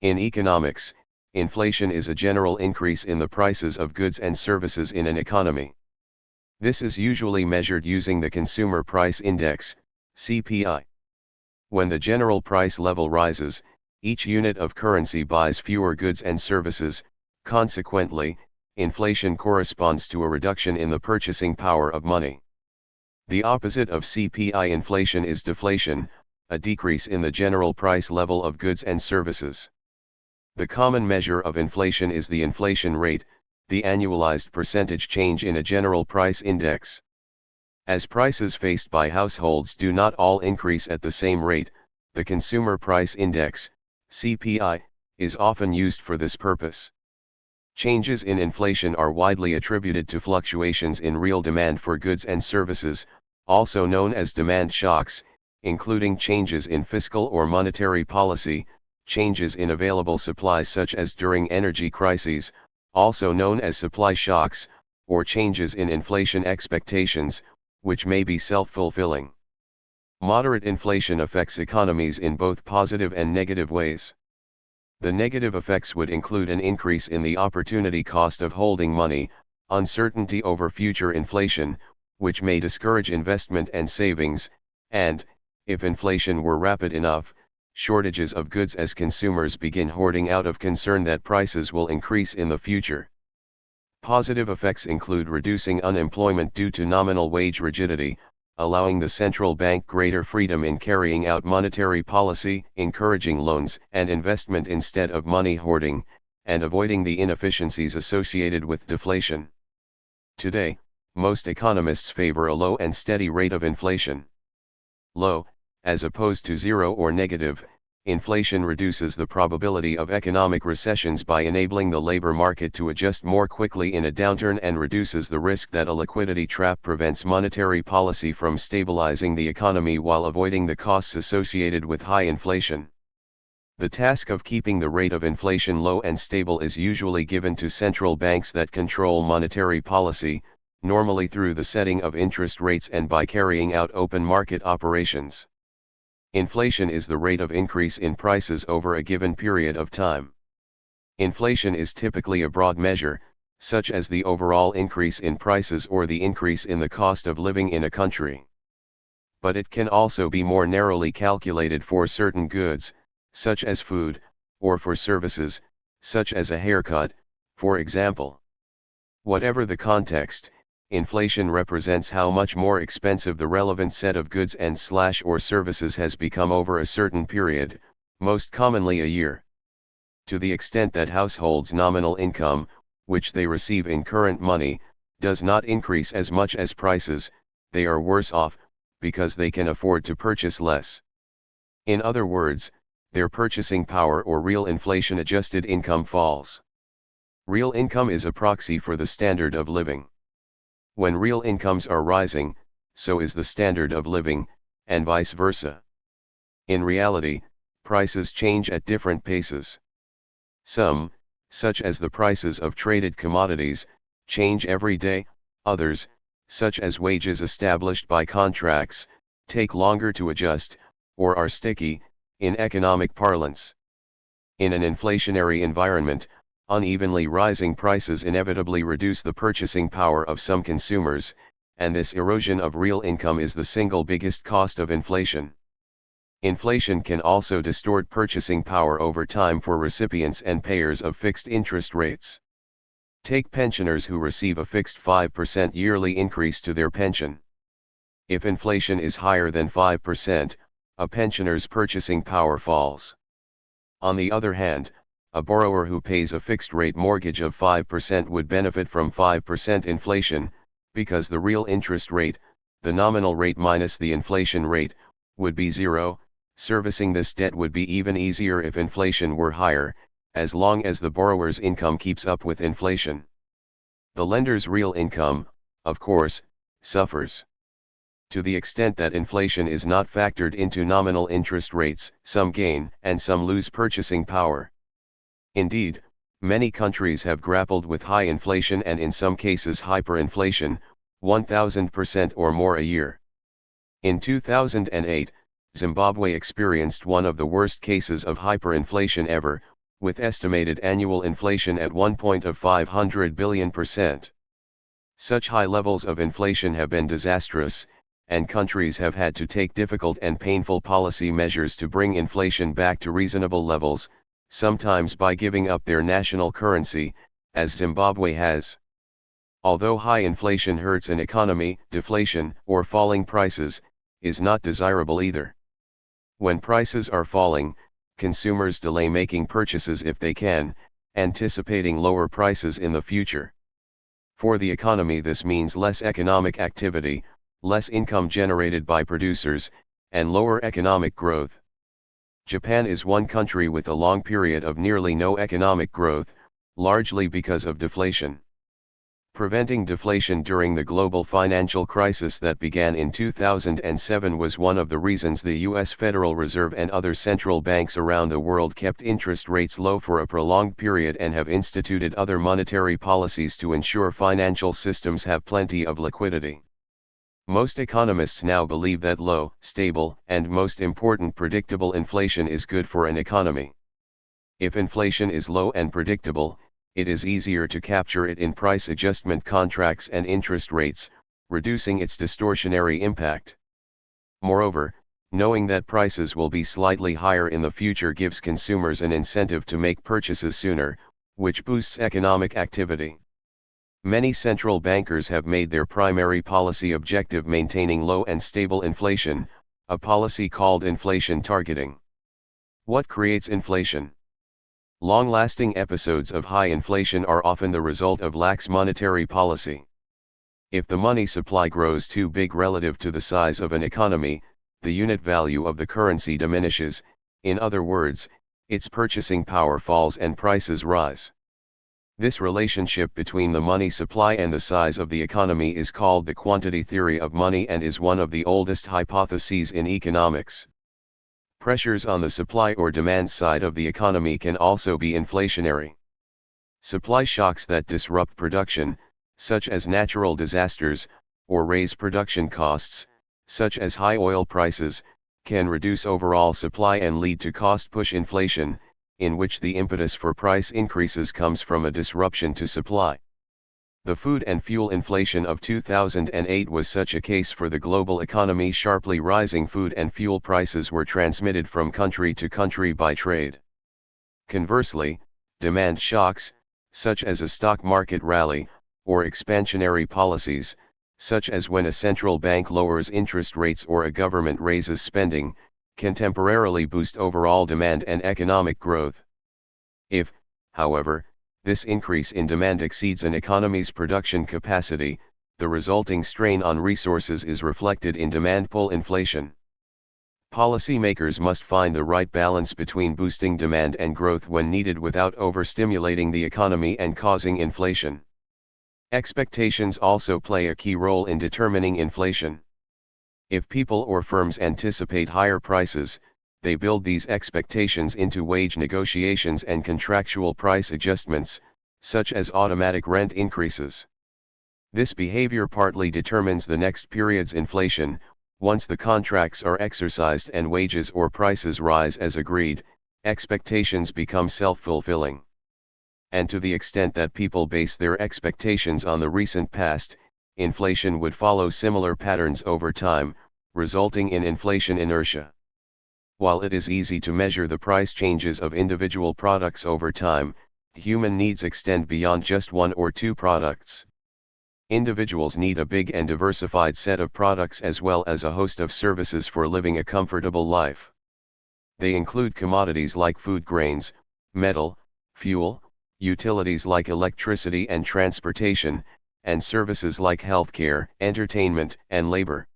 In economics, inflation is a general increase in the prices of goods and services in an economy. This is usually measured using the Consumer Price Index, CPI. When the general price level rises, each unit of currency buys fewer goods and services. Consequently, inflation corresponds to a reduction in the purchasing power of money. The opposite of CPI inflation is deflation, a decrease in the general price level of goods and services. The common measure of inflation is the inflation rate, the annualized percentage change in a general price index. As prices faced by households do not all increase at the same rate, the Consumer Price Index, CPI, is often used for this purpose. Changes in inflation are widely attributed to fluctuations in real demand for goods and services, also known as demand shocks, including changes in fiscal or monetary policy, changes in available supplies such as during energy crises, also known as supply shocks, or changes in inflation expectations, which may be self-fulfilling. Moderate inflation affects economies in both positive and negative ways. The negative effects would include an increase in the opportunity cost of holding money, uncertainty over future inflation, which may discourage investment and savings, and, if inflation were rapid enough, shortages of goods as consumers begin hoarding out of concern that prices will increase in the future. Positive effects include reducing unemployment due to nominal wage rigidity, allowing the central bank greater freedom in carrying out monetary policy, encouraging loans and investment instead of money hoarding, and avoiding the inefficiencies associated with deflation. Today, most economists favor a low and steady rate of inflation. Low, as opposed to zero or negative, inflation reduces the probability of economic recessions by enabling the labor market to adjust more quickly in a downturn and reduces the risk that a liquidity trap prevents monetary policy from stabilizing the economy while avoiding the costs associated with high inflation. The task of keeping the rate of inflation low and stable is usually given to central banks that control monetary policy, normally through the setting of interest rates and by carrying out open market operations. Inflation is the rate of increase in prices over a given period of time. Inflation is typically a broad measure, such as the overall increase in prices or the increase in the cost of living in a country. But it can also be more narrowly calculated for certain goods, such as food, or for services, such as a haircut, for example. Whatever the context, inflation represents how much more expensive the relevant set of goods and/or services has become over a certain period, most commonly a year. To the extent that households' nominal income, which they receive in current money, does not increase as much as prices, they are worse off, because they can afford to purchase less. In other words, their purchasing power or real inflation-adjusted income falls. Real income is a proxy for the standard of living. When real incomes are rising, so is the standard of living, and vice versa. In reality, prices change at different paces. Some, such as the prices of traded commodities, change every day. Others, such as wages established by contracts, take longer to adjust, or are sticky, in economic parlance. In an inflationary environment, unevenly rising prices inevitably reduce the purchasing power of some consumers, and this erosion of real income is the single biggest cost of inflation. Inflation can also distort purchasing power over time for recipients and payers of fixed interest rates. Take pensioners who receive a fixed 5% yearly increase to their pension. If inflation is higher than 5%, a pensioner's purchasing power falls. On the other hand, a borrower who pays a fixed-rate mortgage of 5% would benefit from 5% inflation, because the real interest rate, the nominal rate minus the inflation rate, would be zero. Servicing this debt would be even easier if inflation were higher, as long as the borrower's income keeps up with inflation. The lender's real income, of course, suffers. To the extent that inflation is not factored into nominal interest rates, some gain and some lose purchasing power. Indeed, many countries have grappled with high inflation and in some cases hyperinflation, 1000% or more a year. In 2008, Zimbabwe experienced one of the worst cases of hyperinflation ever, with estimated annual inflation at 1.500 billion%. Such high levels of inflation have been disastrous, and countries have had to take difficult and painful policy measures to bring inflation back to reasonable levels, sometimes by giving up their national currency, as Zimbabwe has. Although high inflation hurts an economy, deflation, or falling prices, is not desirable either. When prices are falling, consumers delay making purchases if they can, anticipating lower prices in the future. For the economy, this means less economic activity, less income generated by producers, and lower economic growth. Japan is one country with a long period of nearly no economic growth, largely because of deflation. Preventing deflation during the global financial crisis that began in 2007 was one of the reasons the U.S. Federal Reserve and other central banks around the world kept interest rates low for a prolonged period and have instituted other monetary policies to ensure financial systems have plenty of liquidity. Most economists now believe that low, stable, and most important, predictable inflation is good for an economy. If inflation is low and predictable, it is easier to capture it in price adjustment contracts and interest rates, reducing its distortionary impact. Moreover, knowing that prices will be slightly higher in the future gives consumers an incentive to make purchases sooner, which boosts economic activity. Many central bankers have made their primary policy objective maintaining low and stable inflation, a policy called inflation targeting. What creates inflation? Long-lasting episodes of high inflation are often the result of lax monetary policy. If the money supply grows too big relative to the size of an economy, the unit value of the currency diminishes, in other words, its purchasing power falls and prices rise. This relationship between the money supply and the size of the economy is called the quantity theory of money and is one of the oldest hypotheses in economics. Pressures on the supply or demand side of the economy can also be inflationary. Supply shocks that disrupt production, such as natural disasters, or raise production costs, such as high oil prices, can reduce overall supply and lead to cost-push inflation, in which the impetus for price increases comes from a disruption to supply. The food and fuel inflation of 2008 was such a case for the global economy. Sharply rising food and fuel prices were transmitted from country to country by trade. Conversely, demand shocks, such as a stock market rally, or expansionary policies, such as when a central bank lowers interest rates or a government raises spending, can temporarily boost overall demand and economic growth. If, however, this increase in demand exceeds an economy's production capacity, the resulting strain on resources is reflected in demand pull inflation. Policymakers must find the right balance between boosting demand and growth when needed without overstimulating the economy and causing inflation. Expectations also play a key role in determining inflation. If people or firms anticipate higher prices, they build these expectations into wage negotiations and contractual price adjustments, such as automatic rent increases. This behavior partly determines the next period's inflation. Once the contracts are exercised and wages or prices rise as agreed, expectations become self-fulfilling. And to the extent that people base their expectations on the recent past, inflation would follow similar patterns over time, resulting in inflation inertia. While it is easy to measure the price changes of individual products over time, human needs extend beyond just one or two products. Individuals need a big and diversified set of products as well as a host of services for living a comfortable life. They include commodities like food grains, metal, fuel, utilities like electricity and transportation, and services like healthcare, entertainment, and labor.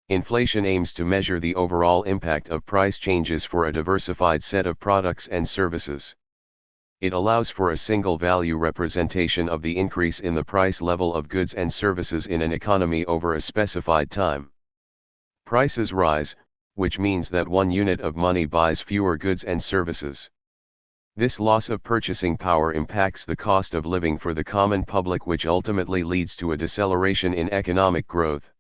Inflation aims to measure the overall impact of price changes for a diversified set of products and services. It allows for a single value representation of the increase in the price level of goods and services in an economy over a specified time. Prices rise, which means that one unit of money buys fewer goods and services. This loss of purchasing power impacts the cost of living for the common public, which ultimately leads to a deceleration in economic growth.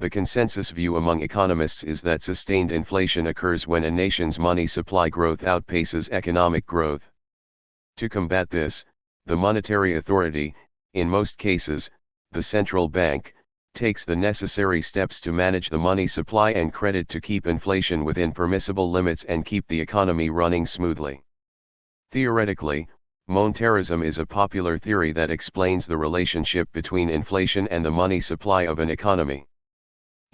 The consensus view among economists is that sustained inflation occurs when a nation's money supply growth outpaces economic growth. To combat this, the monetary authority, in most cases, the central bank, takes the necessary steps to manage the money supply and credit to keep inflation within permissible limits and keep the economy running smoothly. Theoretically, monetarism is a popular theory that explains the relationship between inflation and the money supply of an economy.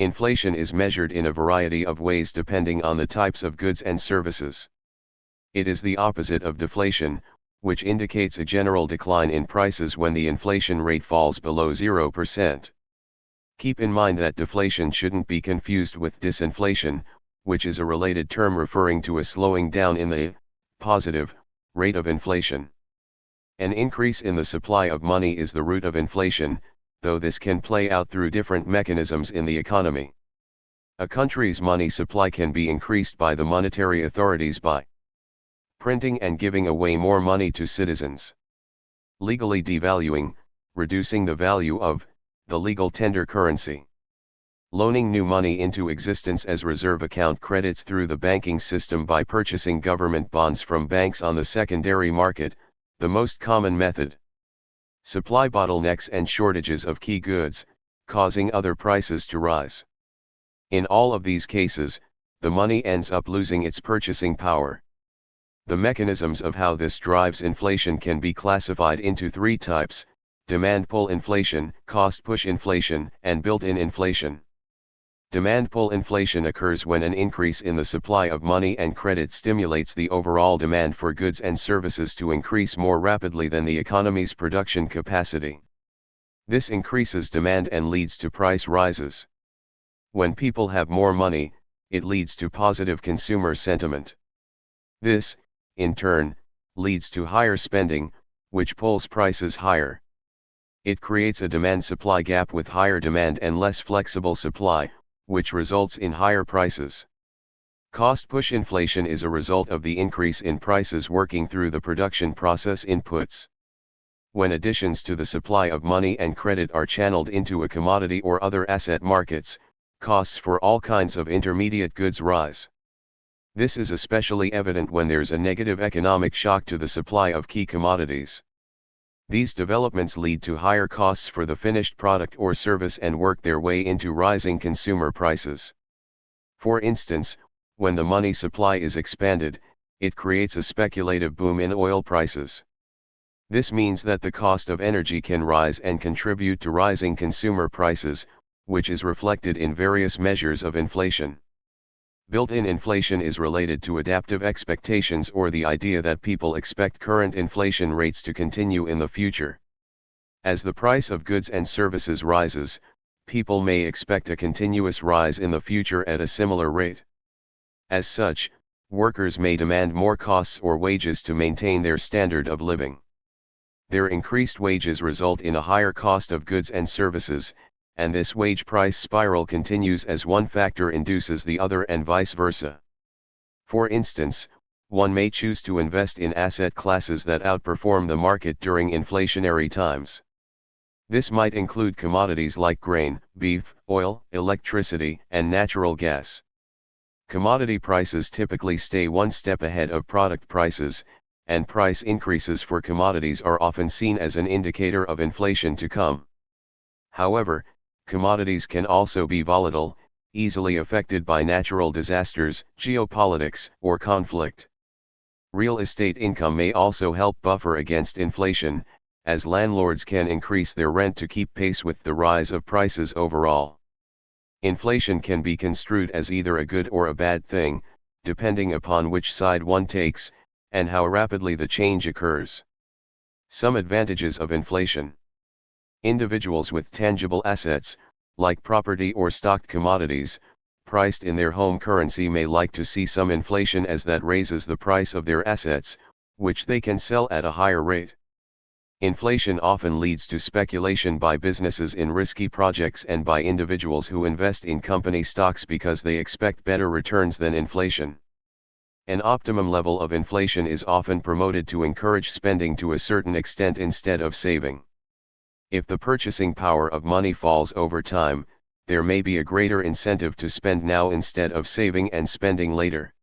Inflation is measured in a variety of ways depending on the types of goods and services. It is the opposite of deflation, which indicates a general decline in prices when the inflation rate falls below 0%. Keep in mind that deflation shouldn't be confused with disinflation, which is a related term referring to a slowing down in the positive rate of inflation. An increase in the supply of money is the root of inflation, though this can play out through different mechanisms in the economy. A country's money supply can be increased by the monetary authorities by printing and giving away more money to citizens, legally devaluing, reducing the value of the legal tender currency, loaning new money into existence as reserve account credits through the banking system by purchasing government bonds from banks on the secondary market, the most common method. Supply bottlenecks and shortages of key goods, causing other prices to rise. In all of these cases, the money ends up losing its purchasing power. The mechanisms of how this drives inflation can be classified into three types: demand pull inflation, cost push inflation, and built-in inflation. Demand pull inflation occurs when an increase in the supply of money and credit stimulates the overall demand for goods and services to increase more rapidly than the economy's production capacity. This increases demand and leads to price rises. When people have more money, it leads to positive consumer sentiment. This, in turn, leads to higher spending, which pulls prices higher. It creates a demand-supply gap with higher demand and less flexible supply, which results in higher prices. Cost-push inflation is a result of the increase in prices working through the production process inputs. When additions to the supply of money and credit are channeled into a commodity or other asset markets, costs for all kinds of intermediate goods rise. This is especially evident when there's a negative economic shock to the supply of key commodities. These developments lead to higher costs for the finished product or service and work their way into rising consumer prices. For instance, when the money supply is expanded, it creates a speculative boom in oil prices. This means that the cost of energy can rise and contribute to rising consumer prices, which is reflected in various measures of inflation. Built-in inflation is related to adaptive expectations, or the idea that people expect current inflation rates to continue in the future. As the price of goods and services rises, people may expect a continuous rise in the future at a similar rate. As such, workers may demand more costs or wages to maintain their standard of living. Their increased wages result in a higher cost of goods and services, and this wage price spiral continues as one factor induces the other and vice versa. For instance, one may choose to invest in asset classes that outperform the market during inflationary times. This might include commodities like grain, beef, oil, electricity, and natural gas. Commodity prices typically stay one step ahead of product prices, and price increases for commodities are often seen as an indicator of inflation to come. However, commodities can also be volatile, easily affected by natural disasters, geopolitics, or conflict. Real estate income may also help buffer against inflation, as landlords can increase their rent to keep pace with the rise of prices overall. Inflation can be construed as either a good or a bad thing, depending upon which side one takes, and how rapidly the change occurs. Some advantages of inflation. Individuals with tangible assets, like property or stocked commodities, priced in their home currency may like to see some inflation, as that raises the price of their assets, which they can sell at a higher rate. Inflation often leads to speculation by businesses in risky projects and by individuals who invest in company stocks because they expect better returns than inflation. An optimum level of inflation is often promoted to encourage spending to a certain extent instead of saving. If the purchasing power of money falls over time, there may be a greater incentive to spend now instead of saving and spending later.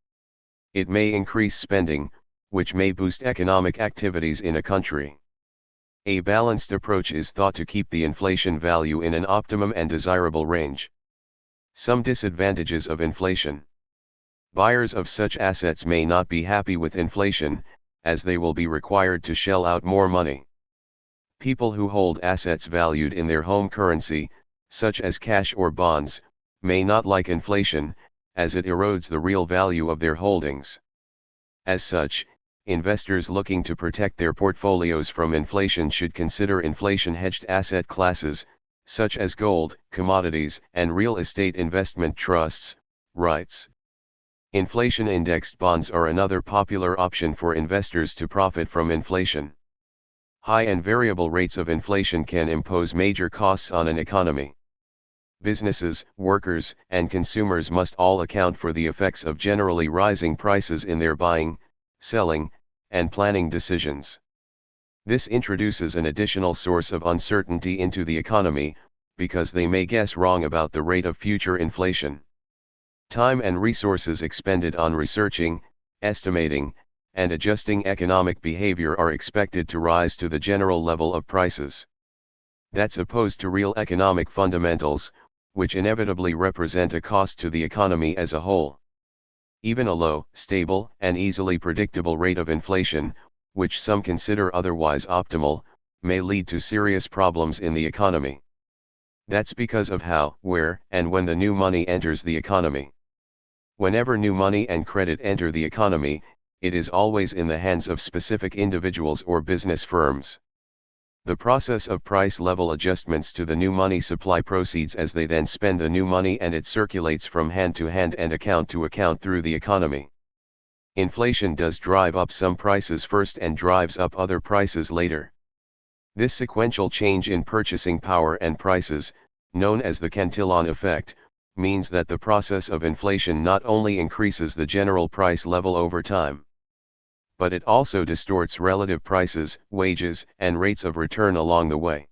It may increase spending, which may boost economic activities in a country. A balanced approach is thought to keep the inflation value in an optimum and desirable range. Some disadvantages of inflation. Buyers of such assets may not be happy with inflation, as they will be required to shell out more money. People who hold assets valued in their home currency, such as cash or bonds, may not like inflation, as it erodes the real value of their holdings. As such, investors looking to protect their portfolios from inflation should consider inflation-hedged asset classes, such as gold, commodities, and real estate investment trusts, REITs. Inflation-indexed bonds are another popular option for investors to profit from inflation. High and variable rates of inflation can impose major costs on an economy. Businesses, workers, and consumers must all account for the effects of generally rising prices in their buying, selling, and planning decisions. This introduces an additional source of uncertainty into the economy, because they may guess wrong about the rate of future inflation. Time and resources expended on researching, estimating, and adjusting economic behavior are expected to rise to the general level of prices. That's opposed to real economic fundamentals, which inevitably represent a cost to the economy as a whole. Even a low, stable, and easily predictable rate of inflation, which some consider otherwise optimal, may lead to serious problems in the economy. That's because of how, where, and when the new money enters the economy. Whenever new money and credit enter the economy, it is always in the hands of specific individuals or business firms. The process of price level adjustments to the new money supply proceeds as they then spend the new money, and it circulates from hand to hand and account to account through the economy. Inflation does drive up some prices first and drives up other prices later. This sequential change in purchasing power and prices, known as the Cantillon effect, means that the process of inflation not only increases the general price level over time, but it also distorts relative prices, wages, and rates of return along the way.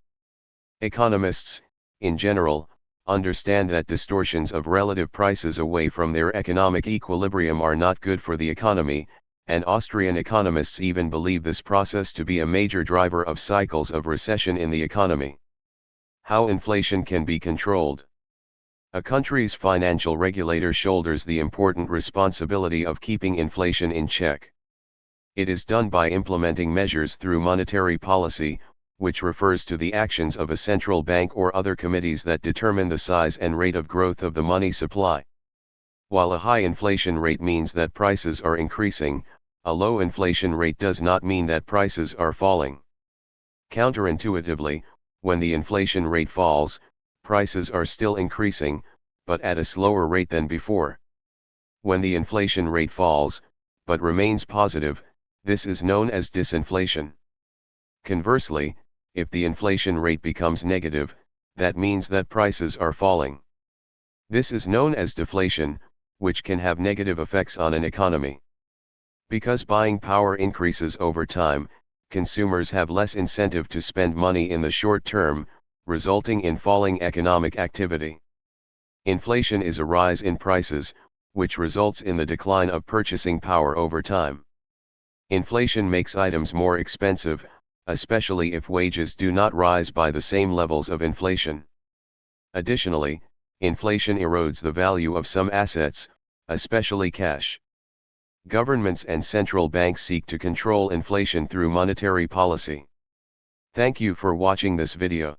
Economists, in general, understand that distortions of relative prices away from their economic equilibrium are not good for the economy, and Austrian economists even believe this process to be a major driver of cycles of recession in the economy. How inflation can be controlled. A country's financial regulator shoulders the important responsibility of keeping inflation in check. It is done by implementing measures through monetary policy, which refers to the actions of a central bank or other committees that determine the size and rate of growth of the money supply. While a high inflation rate means that prices are increasing, a low inflation rate does not mean that prices are falling. Counterintuitively, when the inflation rate falls, prices are still increasing, but at a slower rate than before. When the inflation rate falls, but remains positive, this is known as disinflation. Conversely, if the inflation rate becomes negative, that means that prices are falling. This is known as deflation, which can have negative effects on an economy. Because buying power increases over time, consumers have less incentive to spend money in the short term, resulting in falling economic activity. Inflation is a rise in prices, which results in the decline of purchasing power over time. Inflation makes items more expensive, especially if wages do not rise by the same levels of inflation. Additionally, inflation erodes the value of some assets, especially cash. Governments and central banks seek to control inflation through monetary policy. Thank you for watching this video.